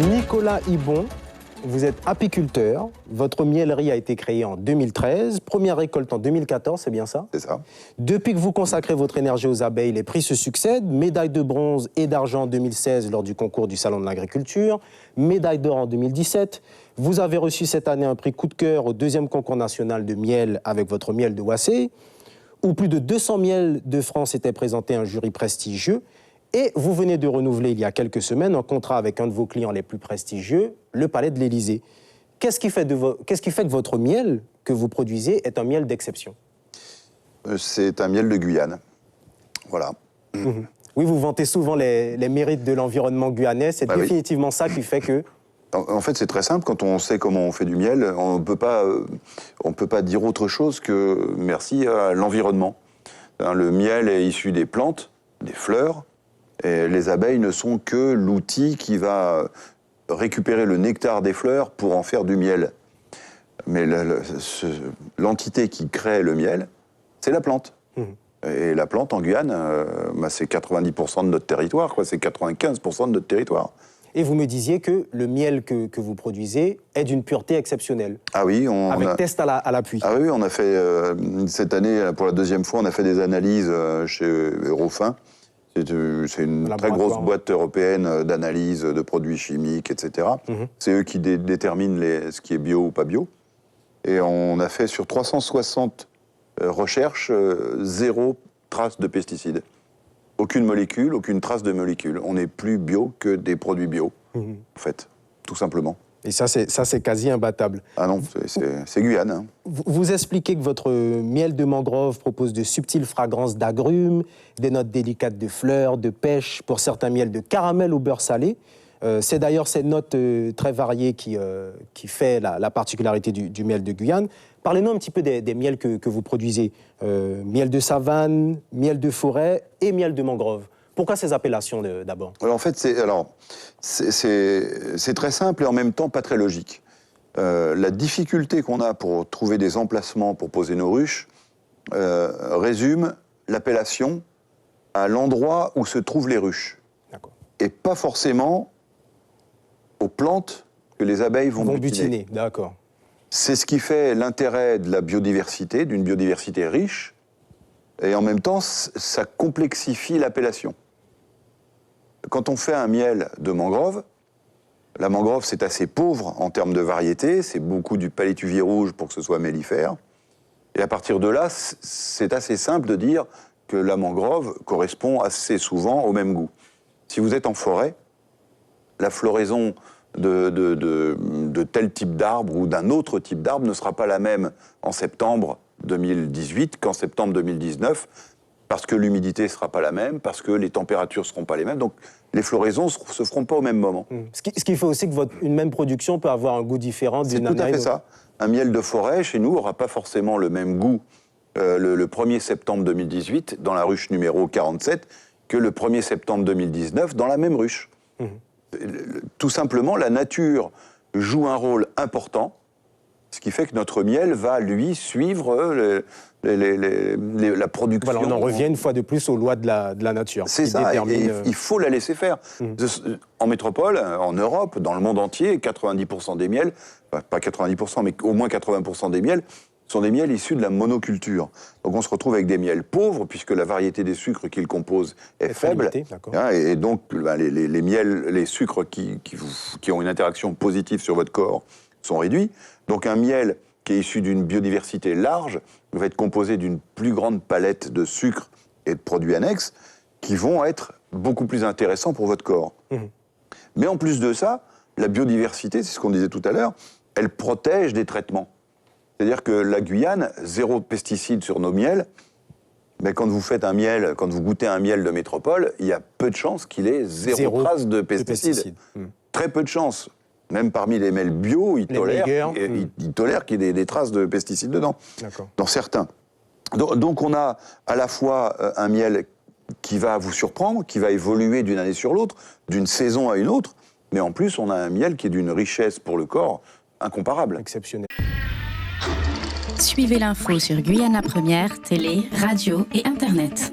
Nicolas Ibon, vous êtes apiculteur. Votre mielerie a été créée en 2013. Première récolte en 2014, c'est bien ça? C'est ça. Depuis que vous consacrez votre énergie aux abeilles, les prix se succèdent. Médaille de bronze et d'argent en 2016 lors du concours du Salon de l'Agriculture. Médaille d'or en 2017. Vous avez reçu cette année un prix coup de cœur au deuxième concours national de miel avec votre miel de Wassé, où plus de 200 miels de France étaient présentés à un jury prestigieux. Et vous venez de renouveler il y a quelques semaines un contrat avec un de vos clients les plus prestigieux, le Palais de l'Élysée. Qu'est-ce qui fait que votre miel que vous produisez est un miel d'exception? C'est un miel de Guyane. Voilà. Mmh. Oui, vous vantez souvent les mérites de l'environnement guyanais. C'est définitivement ça qui fait que... En fait, c'est très simple. Quand on sait comment on fait du miel, on ne peut pas dire autre chose que merci à l'environnement. Le miel est issu des plantes, des fleurs, et les abeilles ne sont que l'outil qui va récupérer le nectar des fleurs pour en faire du miel. Mais l'entité qui crée le miel, c'est la plante. Mmh. Et la plante en Guyane, c'est 90% de notre territoire, c'est 95% de notre territoire. Et vous me disiez que le miel que vous produisez est d'une pureté exceptionnelle. Ah oui, avec test à l'appui. Ah oui, on a fait, cette année, pour la deuxième fois, on a fait des analyses chez Eurofin. C'est une très grosse boîte européenne d'analyse de produits chimiques, etc. Mmh. C'est eux qui déterminent ce qui est bio ou pas bio. Et on a fait sur 360 recherches, 0 trace de pesticides. Aucune molécule, aucune trace de molécule. On n'est plus bio que des produits bio, en fait, tout simplement. Et ça, c'est quasi imbattable. Ah non, c'est Guyane. Hein. Vous expliquez que votre miel de mangrove propose de subtiles fragrances d'agrumes, des notes délicates de fleurs, de pêche, pour certains miels de caramel au beurre salé. C'est d'ailleurs cette note très variée qui fait la particularité du miel de Guyane. Parlez-nous un petit peu des miels que vous produisez. Miel de savane, miel de forêt et miel de mangrove. Pourquoi ces appellations d'abord? Alors, en fait, c'est très simple et en même temps pas très logique. La difficulté qu'on a pour trouver des emplacements pour poser nos ruches résume l'appellation à l'endroit où se trouvent les ruches. Et pas forcément aux plantes que les abeilles vont butiner. D'accord. C'est ce qui fait l'intérêt de la biodiversité, d'une biodiversité riche, et en même temps, ça complexifie l'appellation. Quand on fait un miel de mangrove, la mangrove, c'est assez pauvre en termes de variété, c'est beaucoup du palétuvier rouge pour que ce soit mellifère. Et à partir de là, c'est assez simple de dire que la mangrove correspond assez souvent au même goût. Si vous êtes en forêt, la floraison de tel type d'arbre ou d'un autre type d'arbre ne sera pas la même en septembre 2018 qu'en septembre 2019, parce que l'humidité ne sera pas la même, parce que les températures ne seront pas les mêmes. Donc les floraisons ne se feront pas au même moment. Ce qui fait aussi qu'une même production peut avoir un goût différent d'une année. C'est tout à fait ça. Un miel de forêt, chez nous, n'aura pas forcément le même goût le 1er septembre 2018, dans la ruche numéro 47, que le 1er septembre 2019, dans la même ruche. Tout simplement, la nature joue un rôle important, ce qui fait que notre miel va, lui, suivre la production. Voilà, on en revient une fois de plus aux lois de la nature. C'est ça, et il faut la laisser faire. En métropole, en Europe, dans le monde entier, 90% des miels, pas 90%, mais au moins 80% des miels, sont des miels issus de la monoculture. Donc on se retrouve avec des miels pauvres, puisque la variété des sucres qu'ils composent est faible. Et donc les miels, les sucres qui ont une interaction positive sur votre corps sont réduits. Donc un miel qui est issu d'une biodiversité large va être composé d'une plus grande palette de sucres et de produits annexes qui vont être beaucoup plus intéressants pour votre corps. Mais en plus de ça, la biodiversité, c'est ce qu'on disait tout à l'heure, elle protège des traitements. C'est-à-dire que la Guyane, 0 pesticides sur nos miels, mais quand vous faites un miel, quand vous goûtez un miel de métropole, il y a peu de chances qu'il ait zéro trace de pesticides. Très peu de chances. Même parmi les miels bio, ils tolèrent qu'il y ait des traces de pesticides dedans, dans certains. Donc on a à la fois un miel qui va vous surprendre, qui va évoluer d'une année sur l'autre, d'une saison à une autre, mais en plus on a un miel qui est d'une richesse pour le corps incomparable. Exceptionnel. Suivez l'info sur Guyana Première, télé, radio et internet.